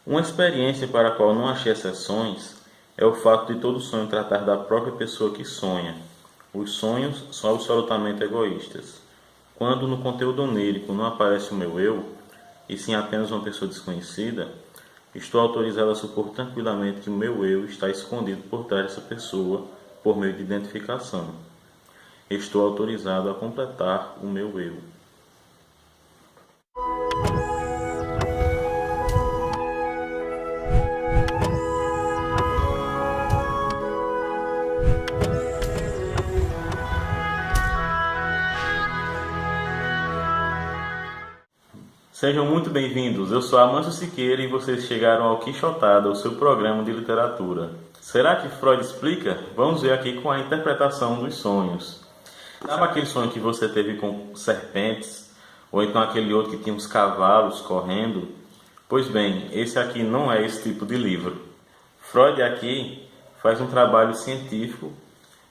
Uma experiência para a qual não achei exceções é o fato de todo sonho tratar da própria pessoa que sonha. Os sonhos são absolutamente egoístas. Quando no conteúdo onírico não aparece o meu eu, e sim apenas uma pessoa desconhecida, estou autorizado a supor tranquilamente que o meu eu está escondido por trás dessa pessoa por meio de identificação. Estou autorizado a completar o meu eu. Sejam muito bem-vindos, eu sou Amâncio Siqueira e vocês chegaram ao Quixotada, o seu programa de literatura. Será que Freud explica? Vamos ver aqui com a interpretação dos sonhos. Sabe aquele sonho que você teve com serpentes? Ou então aquele outro que tinha uns cavalos correndo? Pois bem, esse aqui não é esse tipo de livro. Freud aqui faz um trabalho científico.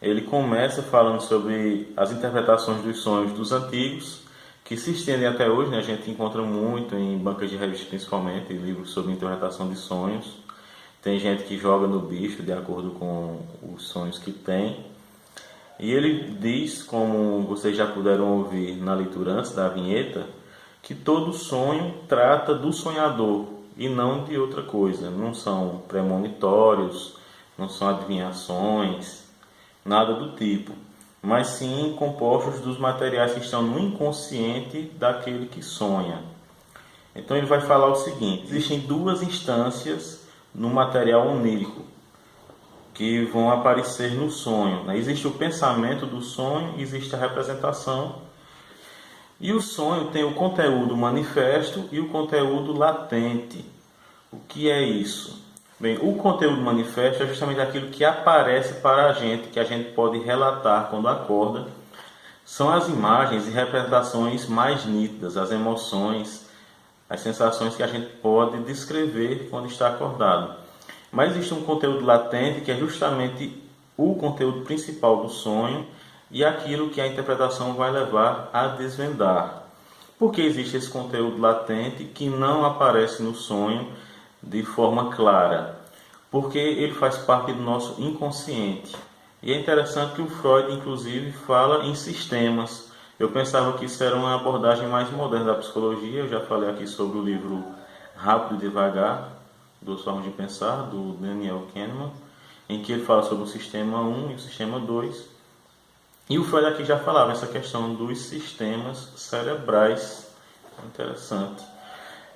Ele começa falando sobre as interpretações dos sonhos dos antigos, que se estendem até hoje, né? A gente encontra muito em bancas de revistas, principalmente, livros sobre interpretação de sonhos. Tem gente que joga no bicho de acordo com os sonhos que tem. E ele diz, como vocês já puderam ouvir na leitura antes da vinheta, que todo sonho trata do sonhador e não de outra coisa. Não são premonitórios, não são adivinhações, nada do tipo, mas sim compostos dos materiais que estão no inconsciente daquele que sonha. Então ele vai falar o seguinte: existem duas instâncias no material onírico que vão aparecer no sonho. Existe o pensamento do sonho, existe a representação. E o sonho tem o conteúdo manifesto e o conteúdo latente. O que é isso? Bem, o conteúdo manifesto é justamente aquilo que aparece para a gente, que a gente pode relatar quando acorda. São as imagens e representações mais nítidas, as emoções, as sensações que a gente pode descrever quando está acordado. Mas existe um conteúdo latente que é justamente o conteúdo principal do sonho e aquilo que a interpretação vai levar a desvendar. Por que existe esse conteúdo latente que não aparece no sonho de forma clara? Porque ele faz parte do nosso inconsciente. E é interessante que o Freud, inclusive, fala em sistemas. Eu pensava que isso era uma abordagem mais moderna da psicologia. Eu já falei aqui sobre o livro Rápido e Devagar, Duas Formas de Pensar, do Daniel Kahneman, em que ele fala sobre o sistema 1 e o sistema 2. E o Freud aqui já falava essa questão dos sistemas cerebrais. Interessante.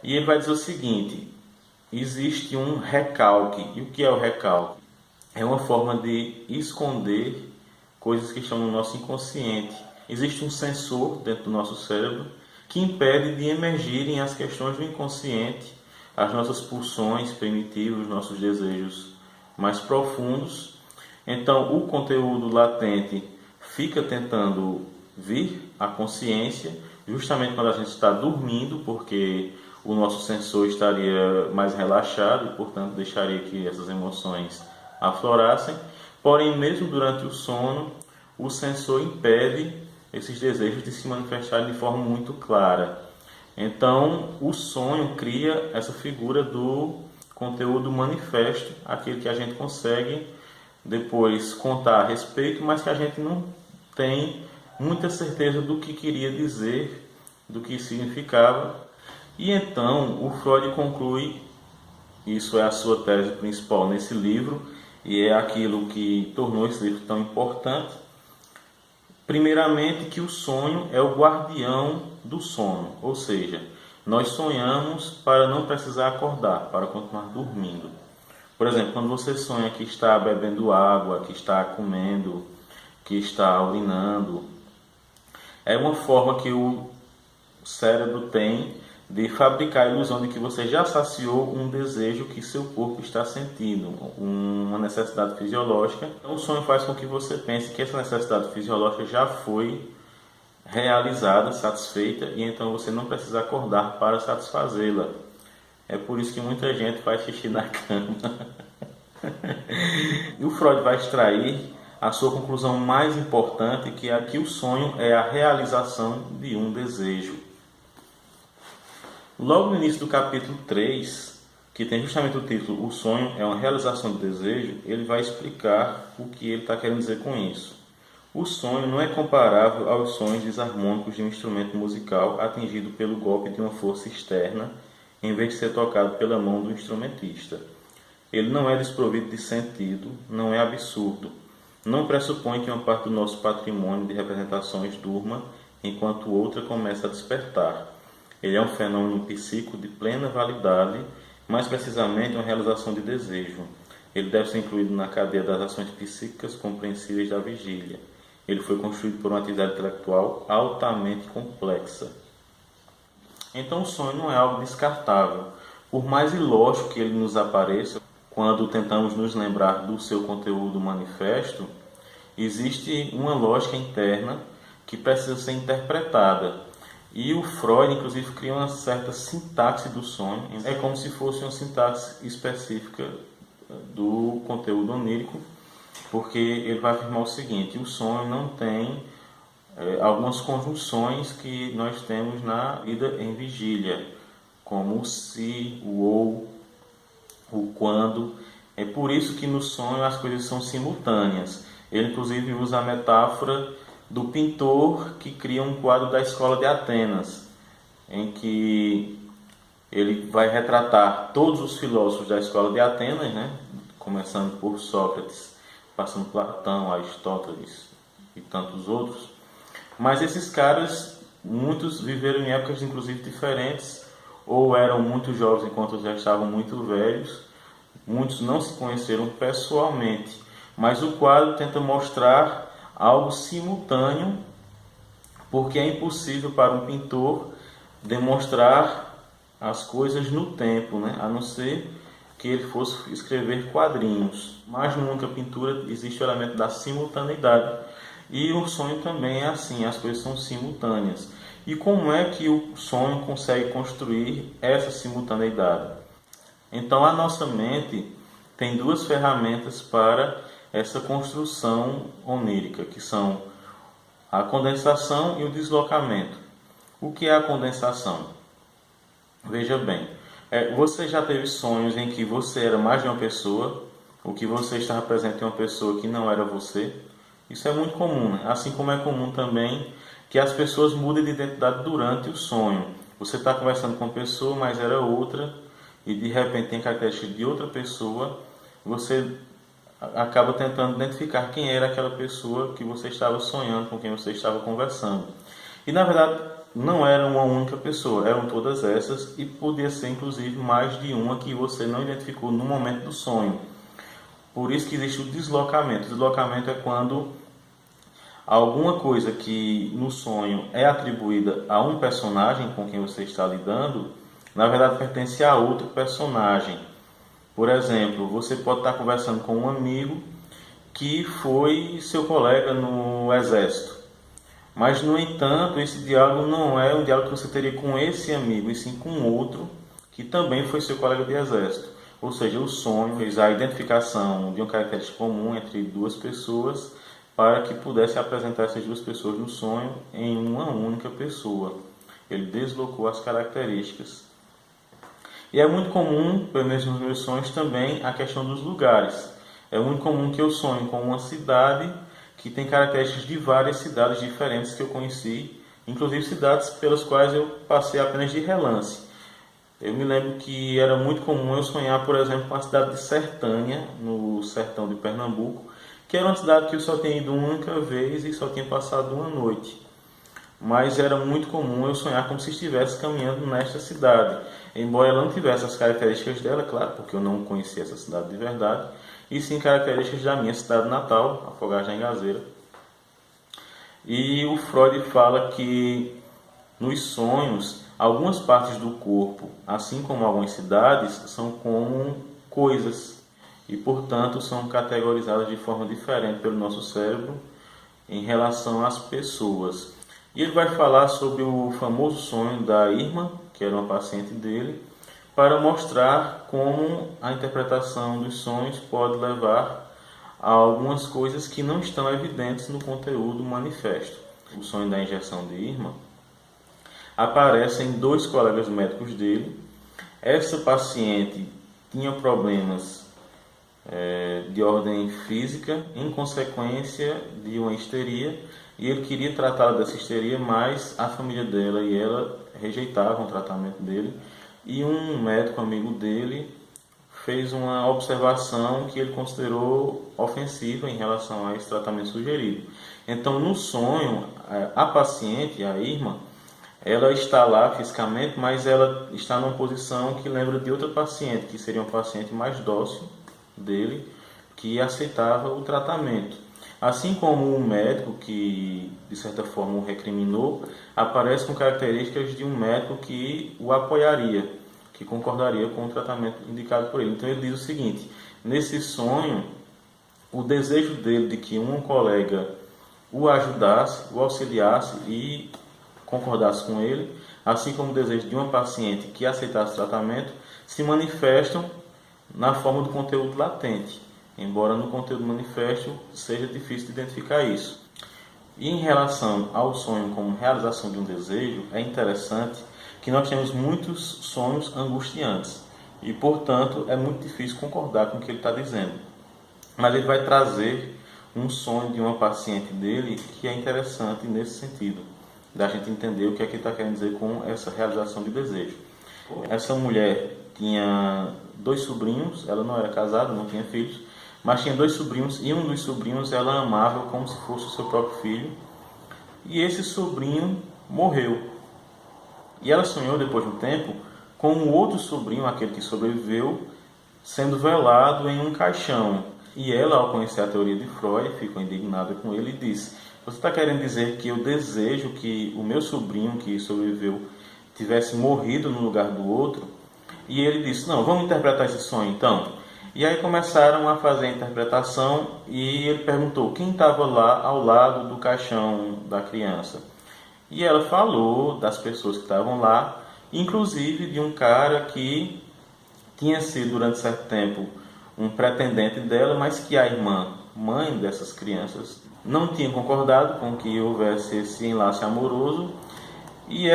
E ele vai dizer o seguinte: existe um recalque. E o que é o recalque? É uma forma de esconder coisas que estão no nosso inconsciente. Existe um sensor dentro do nosso cérebro que impede de emergirem as questões do inconsciente, as nossas pulsões primitivas, os nossos desejos mais profundos. Então, o conteúdo latente fica tentando vir à consciência justamente quando a gente está dormindo, porque o nosso sensor estaria mais relaxado e, portanto, deixaria que essas emoções aflorassem. Porém, mesmo durante o sono, o sensor impede esses desejos de se manifestarem de forma muito clara. Então, o sonho cria essa figura do conteúdo manifesto, aquele que a gente consegue depois contar a respeito, mas que a gente não tem muita certeza do que queria dizer, do que significava. E então o Freud conclui, isso é a sua tese principal nesse livro, e é aquilo que tornou esse livro tão importante. Primeiramente, que o sonho é o guardião do sono, ou seja, nós sonhamos para não precisar acordar, para continuar dormindo. Por exemplo, quando você sonha que está bebendo água, que está comendo, que está urinando, é uma forma que o cérebro tem de fabricar a ilusão de que você já saciou um desejo que seu corpo está sentindo, uma necessidade fisiológica. Então, o sonho faz com que você pense que essa necessidade fisiológica já foi realizada, satisfeita, e então você não precisa acordar para satisfazê-la. É por isso que muita gente faz xixi na cama. E o Freud vai extrair a sua conclusão mais importante, que é que o sonho é a realização de um desejo. Logo no início do capítulo 3, que tem justamente o título O Sonho é uma realização de desejo, ele vai explicar o que ele está querendo dizer com isso. O sonho não é comparável aos sonhos desarmônicos de um instrumento musical atingido pelo golpe de uma força externa, em vez de ser tocado pela mão do instrumentista. Ele não é desprovido de sentido, não é absurdo. Não pressupõe que uma parte do nosso patrimônio de representações durma, enquanto outra começa a despertar. Ele é um fenômeno psíquico de plena validade, mais precisamente uma realização de desejo. Ele deve ser incluído na cadeia das ações psíquicas compreensíveis da vigília. Ele foi construído por uma atividade intelectual altamente complexa. Então o sonho não é algo descartável. Por mais ilógico que ele nos apareça, quando tentamos nos lembrar do seu conteúdo manifesto, existe uma lógica interna que precisa ser interpretada. E o Freud, inclusive, cria uma certa sintaxe do sonho. É como se fosse uma sintaxe específica do conteúdo onírico, porque ele vai afirmar o seguinte: o sonho não tem algumas conjunções que nós temos na vida em vigília, como o se, o ou, o quando. É por isso que no sonho as coisas são simultâneas. Ele inclusive usa a metáfora do pintor que cria um quadro da escola de Atenas, em que ele vai retratar todos os filósofos da escola de Atenas, né? Começando por Sócrates, passando por Platão, Aristóteles e tantos outros. Mas esses caras, muitos viveram em épocas inclusive diferentes, ou eram muito jovens enquanto já estavam muito velhos. Muitos não se conheceram pessoalmente, mas o quadro tenta mostrar algo simultâneo, porque é impossível para um pintor demonstrar as coisas no tempo, né? A não ser que ele fosse escrever quadrinhos. Mas nunca pintura existe o elemento da simultaneidade. E o sonho também é assim, as coisas são simultâneas. E como é que o sonho consegue construir essa simultaneidade? Então a nossa mente tem duas ferramentas para essa construção onírica, que são a condensação e o deslocamento. O que é a condensação? Veja bem, você já teve sonhos em que você era mais de uma pessoa, ou que você estava presente em uma pessoa que não era você? Isso é muito comum, né? Assim como é comum também que as pessoas mudem de identidade durante o sonho. Você está conversando com uma pessoa, mas era outra, e de repente tem características de outra pessoa, você acaba tentando identificar quem era aquela pessoa que você estava sonhando, com quem você estava conversando. E na verdade não era uma única pessoa, eram todas essas, e podia ser inclusive mais de uma que você não identificou no momento do sonho. Por isso que existe o deslocamento. O deslocamento é quando alguma coisa que no sonho é atribuída a um personagem com quem você está lidando, na verdade pertence a outro personagem. Por exemplo, você pode estar conversando com um amigo que foi seu colega no exército. Mas, no entanto, esse diálogo não é um diálogo que você teria com esse amigo, e sim com outro que também foi seu colega de exército. Ou seja, o sonho fez a identificação de uma característica comum entre duas pessoas para que pudesse apresentar essas duas pessoas no sonho em uma única pessoa. Ele deslocou as características. E é muito comum, pelo menos nos meus sonhos também, a questão dos lugares. É muito comum que eu sonhe com uma cidade que tem características de várias cidades diferentes que eu conheci, inclusive cidades pelas quais eu passei apenas de relance. Eu me lembro que era muito comum eu sonhar, por exemplo, com a cidade de Sertânia, no sertão de Pernambuco, que era uma cidade que eu só tinha ido uma única vez e só tinha passado uma noite. Mas era muito comum eu sonhar como se estivesse caminhando nesta cidade, embora ela não tivesse as características dela, claro, porque eu não conhecia essa cidade de verdade, e sim características da minha cidade natal, Afogados da Engazeira. E o Freud fala que nos sonhos, algumas partes do corpo, assim como algumas cidades, são como coisas e, portanto, são categorizadas de forma diferente pelo nosso cérebro em relação às pessoas. E ele vai falar sobre o famoso sonho da Irma, que era uma paciente dele, para mostrar como a interpretação dos sonhos pode levar a algumas coisas que não estão evidentes no conteúdo manifesto. O sonho da injeção de Irma aparecem dois colegas médicos dele. Essa paciente tinha problemas de ordem física em consequência de uma histeria, e ele queria tratá-la dessa histeria, mas a família dela e ela rejeitavam o tratamento dele, e um médico amigo dele fez uma observação que ele considerou ofensiva em relação a esse tratamento sugerido. Então, no sonho, a paciente, a irmã, ela está lá fisicamente, mas ela está numa posição que lembra de outra paciente, que seria uma paciente mais dócil dele, que aceitava o tratamento. Assim como o médico que, de certa forma, o recriminou, aparece com características de um médico que o apoiaria, que concordaria com o tratamento indicado por ele. Então ele diz o seguinte: nesse sonho, o desejo dele de que um colega o ajudasse, o auxiliasse e concordasse com ele, assim como o desejo de uma paciente que aceitasse o tratamento, se manifestam na forma do conteúdo latente, embora no conteúdo manifesto seja difícil de identificar isso. E em relação ao sonho como realização de um desejo, é interessante que nós temos muitos sonhos angustiantes e, portanto, é muito difícil concordar com o que ele está dizendo. Mas ele vai trazer um sonho de uma paciente dele que é interessante nesse sentido, da gente entender o que é que ele está querendo dizer com essa realização de desejo. Essa mulher tinha 2 sobrinhos, ela não era casada, não tinha filhos, mas tinha 2 sobrinhos, e um dos sobrinhos ela amava como se fosse o seu próprio filho, e esse sobrinho morreu. E ela sonhou, depois de um tempo, com um outro sobrinho, aquele que sobreviveu, sendo velado em um caixão. E ela, ao conhecer a teoria de Freud, ficou indignada com ele e disse: você está querendo dizer que eu desejo que o meu sobrinho que sobreviveu tivesse morrido no lugar do outro? E ele disse: não, vamos interpretar esse sonho então. E aí começaram a fazer a interpretação, e ele perguntou quem estava lá ao lado do caixão da criança. E ela falou das pessoas que estavam lá, inclusive de um cara que tinha sido durante certo tempo um pretendente dela, mas que a irmã, mãe dessas crianças, não tinha concordado com que houvesse esse enlace amoroso. E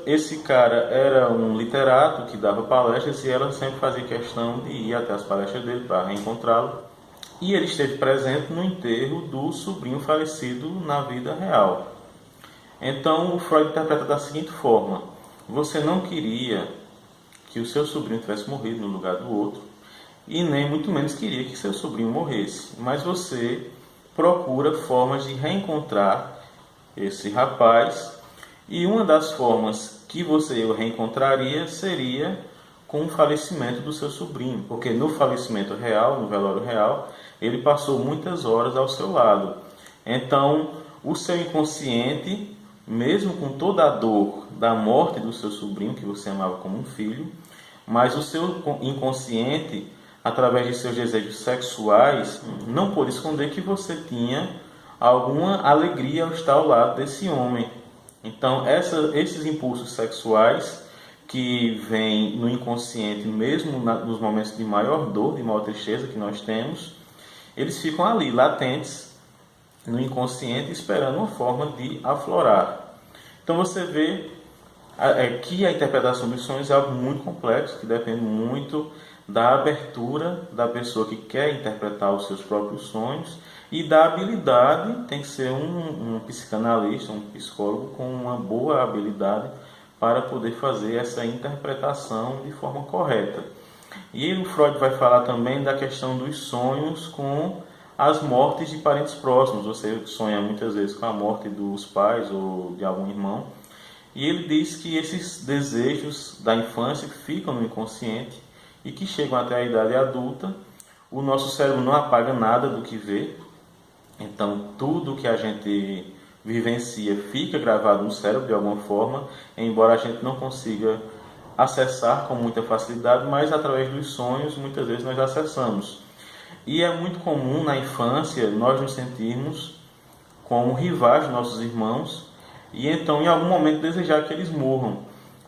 esse cara era um literato que dava palestras, e ela sempre fazia questão de ir até as palestras dele para reencontrá-lo. E ele esteve presente no enterro do sobrinho falecido na vida real. Então o Freud interpreta da seguinte forma: você não queria que o seu sobrinho tivesse morrido no lugar do outro, e nem muito menos queria que seu sobrinho morresse, mas você procura formas de reencontrar esse rapaz, e uma das formas que você o reencontraria seria com o falecimento do seu sobrinho, porque no falecimento real, no velório real, ele passou muitas horas ao seu lado. Então o seu inconsciente, mesmo com toda a dor da morte do seu sobrinho, que você amava como um filho, mas o seu inconsciente, através de seus desejos sexuais, não pôde esconder que você tinha alguma alegria ao estar ao lado desse homem. Então, esses impulsos sexuais que vêm no inconsciente, mesmo nos momentos de maior dor, de maior tristeza que nós temos, eles ficam ali, latentes, no inconsciente, esperando uma forma de aflorar. Então você vê que a interpretação dos sonhos é algo muito complexo, que depende muito da abertura da pessoa que quer interpretar os seus próprios sonhos, e da habilidade. Tem que ser um psicanalista, um psicólogo com uma boa habilidade para poder fazer essa interpretação de forma correta. E o Freud vai falar também da questão dos sonhos com as mortes de parentes próximos. Você sonha muitas vezes com a morte dos pais ou de algum irmão, e ele diz que esses desejos da infância ficam no inconsciente e que chegam até a idade adulta. O nosso cérebro não apaga nada do que vê, então tudo que a gente vivencia fica gravado no cérebro de alguma forma, embora a gente não consiga acessar com muita facilidade, mas através dos sonhos muitas vezes nós acessamos. E é muito comum na infância nós nos sentirmos como rivais dos nossos irmãos, e então em algum momento desejar que eles morram,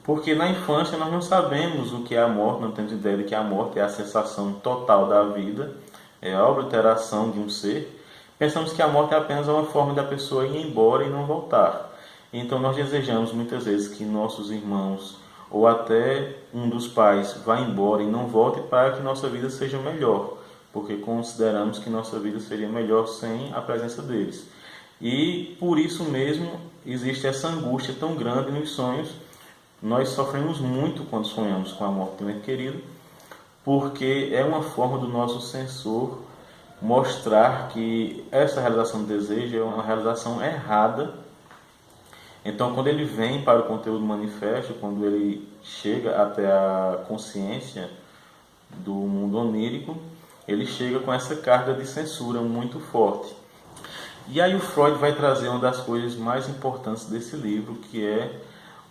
porque na infância nós não sabemos o que é a morte, não temos ideia de que a morte é a sensação total da vida, é a obliteração de um ser. Pensamos que a morte é apenas uma forma da pessoa ir embora e não voltar. Então nós desejamos muitas vezes que nossos irmãos ou até um dos pais vá embora e não volte para que nossa vida seja melhor, porque consideramos que nossa vida seria melhor sem a presença deles. E por isso mesmo existe essa angústia tão grande nos sonhos. Nós sofremos muito quando sonhamos com a morte de um ente querido, porque é uma forma do nosso sensor mostrar que essa realização do desejo é uma realização errada. Então, quando ele vem para o conteúdo manifesto, quando ele chega até a consciência do mundo onírico, ele chega com essa carga de censura muito forte. E aí o Freud vai trazer uma das coisas mais importantes desse livro, que é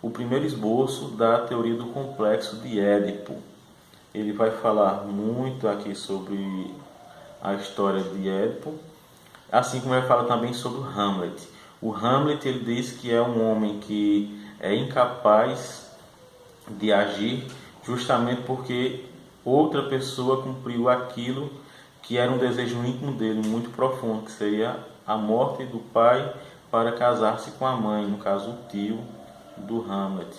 o primeiro esboço da teoria do complexo de Édipo. Ele vai falar muito aqui sobre a história de Édipo, assim como ele fala também sobre o Hamlet. O Hamlet, ele diz que é um homem que é incapaz de agir justamente porque outra pessoa cumpriu aquilo que era um desejo íntimo dele, muito profundo, que seria a morte do pai para casar-se com a mãe, no caso o tio do Hamlet.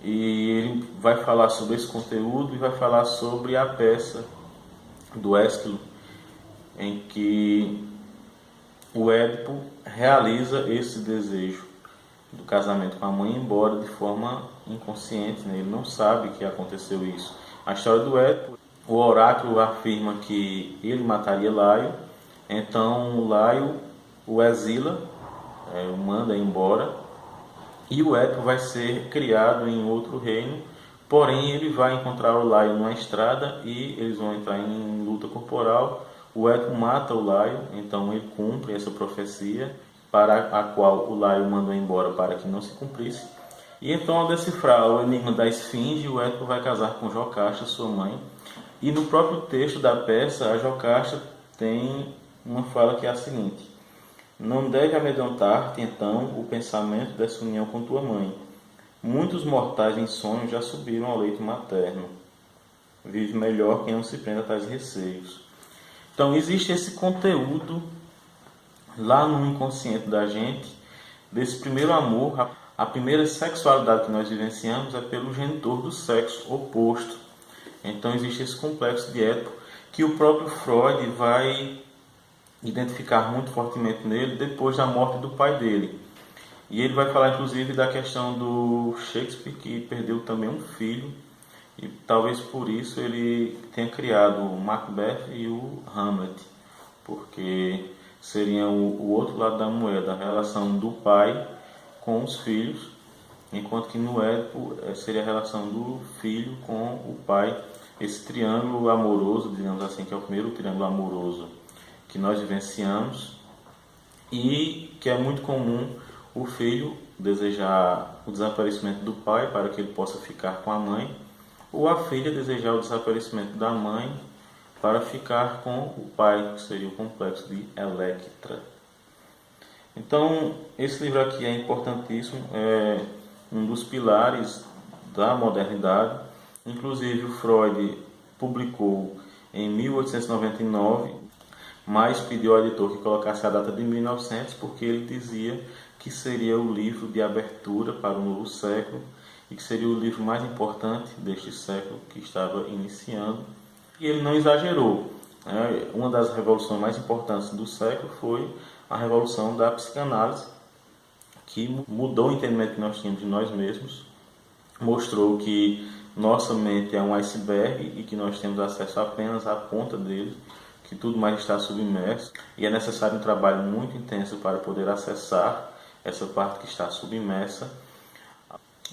E ele vai falar sobre esse conteúdo e vai falar sobre a peça do Ésquilo, em que o Édipo realiza esse desejo do casamento com a mãe, embora de forma inconsciente, né? Ele não sabe que aconteceu isso. A história do Édipo, o oráculo afirma que ele mataria Laio, então Laio o exila, o manda embora, e o Édipo vai ser criado em outro reino, porém ele vai encontrar o Laio numa estrada e eles vão entrar em luta corporal. O Édipo mata o Laio, então ele cumpre essa profecia para a qual o Laio mandou embora para que não se cumprisse. E então, ao decifrar o enigma da esfinge, o Édipo vai casar com Jocasta, sua mãe. E no próprio texto da peça, a Jocasta tem uma fala que é a seguinte: não deve amedrontar-te, então, o pensamento dessa união com tua mãe. Muitos mortais em sonhos já subiram ao leito materno. Vive melhor quem não se prenda a tais receios. Então, existe esse conteúdo lá no inconsciente da gente, desse primeiro amor. A primeira sexualidade que nós vivenciamos é pelo genitor do sexo oposto. Então, existe esse complexo de Édipo que o próprio Freud vai identificar muito fortemente nele depois da morte do pai dele. E ele vai falar, inclusive, da questão do Shakespeare, que perdeu também um filho, e talvez por isso ele tenha criado o Macbeth e o Hamlet, porque seriam o outro lado da moeda, a relação do pai com os filhos, enquanto que no Édipo seria a relação do filho com o pai. Esse triângulo amoroso, digamos assim, que é o primeiro triângulo amoroso que nós vivenciamos, e que é muito comum o filho desejar o desaparecimento do pai para que ele possa ficar com a mãe, ou a filha desejar o desaparecimento da mãe para ficar com o pai, que seria o complexo de Electra. Então, esse livro aqui é importantíssimo, é um dos pilares da modernidade. Inclusive, o Freud publicou em 1899, mas pediu ao editor que colocasse a data de 1900, porque ele dizia que seria o livro de abertura para o novo século e que seria o livro mais importante deste século que estava iniciando. E ele não exagerou. Uma das revoluções mais importantes do século foi a revolução da psicanálise, que mudou o entendimento que nós tínhamos de nós mesmos, mostrou que nossa mente é um iceberg e que nós temos acesso apenas à ponta dele, que tudo mais está submerso, e é necessário um trabalho muito intenso para poder acessar essa parte que está submersa.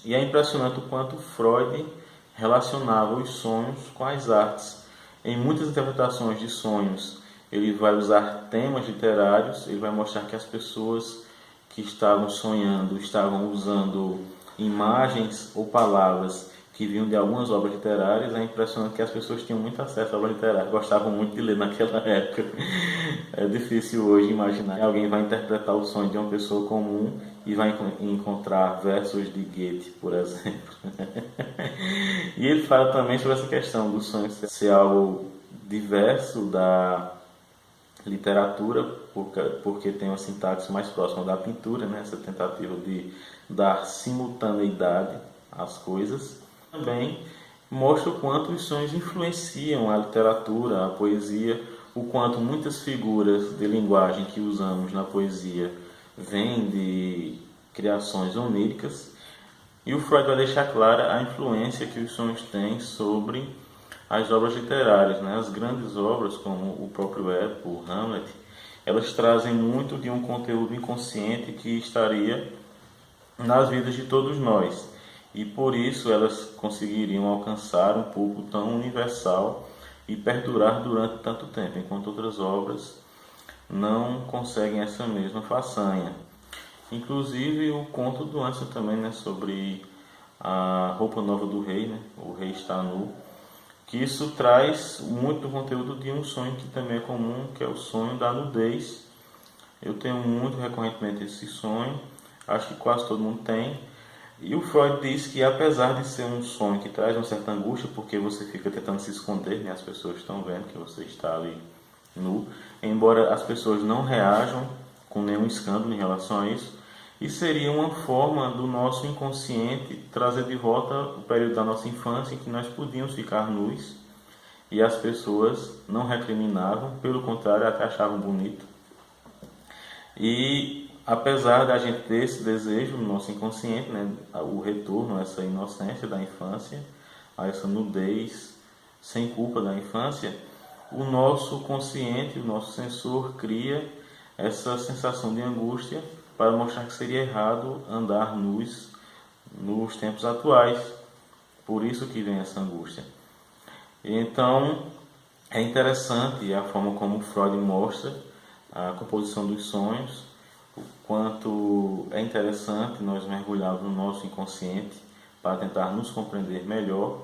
E é impressionante o quanto Freud relacionava os sonhos com as artes. Em muitas interpretações de sonhos, ele vai usar temas literários, ele vai mostrar que as pessoas que estavam sonhando estavam usando imagens ou palavras que vinham de algumas obras literárias. É impressionante que as pessoas tinham muito acesso a obras literárias, gostavam muito de ler naquela época. É difícil hoje imaginar que alguém vai interpretar o sonho de uma pessoa comum e vai encontrar versos de Goethe, por exemplo. E ele fala também sobre essa questão do sonho ser algo diverso da literatura, porque tem uma sintaxe mais próxima da pintura, né? Essa tentativa de dar simultaneidade as coisas. Também mostra o quanto os sonhos influenciam a literatura, a poesia, o quanto muitas figuras de linguagem que usamos na poesia vêm de criações oníricas. E o Freud vai deixar clara a influência que os sonhos têm sobre as obras literárias, né? As grandes obras, como o próprio Édipo, o Hamlet, elas trazem muito de um conteúdo inconsciente que estaria nas vidas de todos nós. E por isso elas conseguiriam alcançar um público tão universal e perdurar durante tanto tempo, enquanto outras obras não conseguem essa mesma façanha. Inclusive o conto do Ansel também, né, sobre a roupa nova do rei, né, o rei está nu, que isso traz muito do conteúdo de um sonho que também é comum, que é o sonho da nudez. Eu tenho muito recorrentemente esse sonho, acho que quase todo mundo tem. E o Freud diz que apesar de ser um sonho que traz uma certa angústia, porque você fica tentando se esconder, né, as pessoas estão vendo que você está ali nu, embora as pessoas não reajam com nenhum escândalo em relação a isso, e seria uma forma do nosso inconsciente trazer de volta o período da nossa infância em que nós podíamos ficar nus e as pessoas não recriminavam, pelo contrário, até achavam bonito. E apesar da gente ter esse desejo no nosso inconsciente, né, o retorno a essa inocência da infância, a essa nudez sem culpa da infância, o nosso consciente, o nosso sensor cria essa sensação de angústia para mostrar que seria errado andar nus nos tempos atuais. Por isso que vem essa angústia. Então, é interessante a forma como Freud mostra a composição dos sonhos, o quanto é interessante nós mergulharmos no nosso inconsciente para tentar nos compreender melhor.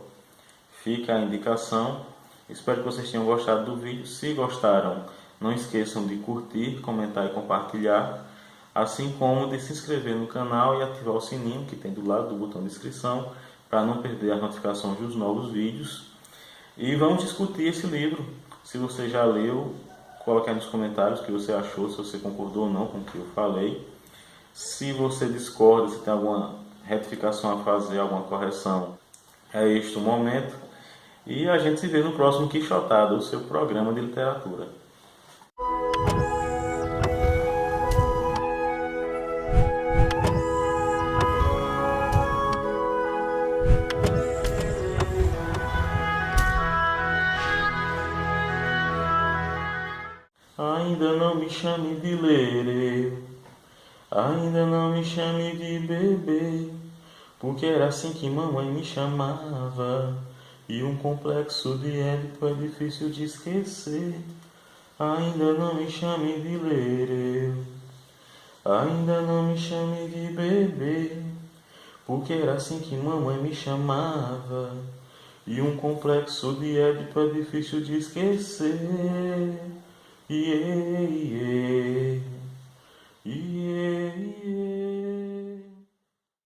Fica a indicação. Espero que vocês tenham gostado do vídeo. Se gostaram, não esqueçam de curtir, comentar e compartilhar, assim como de se inscrever no canal e ativar o sininho que tem do lado do botão de inscrição para não perder as notificações dos novos vídeos. E vamos discutir esse livro. Se você já leu, coloque aí nos comentários o que você achou, se você concordou ou não com o que eu falei. Se você discorda, se tem alguma retificação a fazer, alguma correção, é este o momento. E a gente se vê no próximo Quixotada, o seu programa de literatura. Ainda não me chame de lerê, ainda não me chame de bebê, porque era assim que mamãe me chamava, e um complexo de Édipo é difícil de esquecer. Ainda não me chame de lerê, ainda não me chame de bebê, porque era assim que mamãe me chamava, e um complexo de Édipo é difícil de esquecer. Yeah, yeah.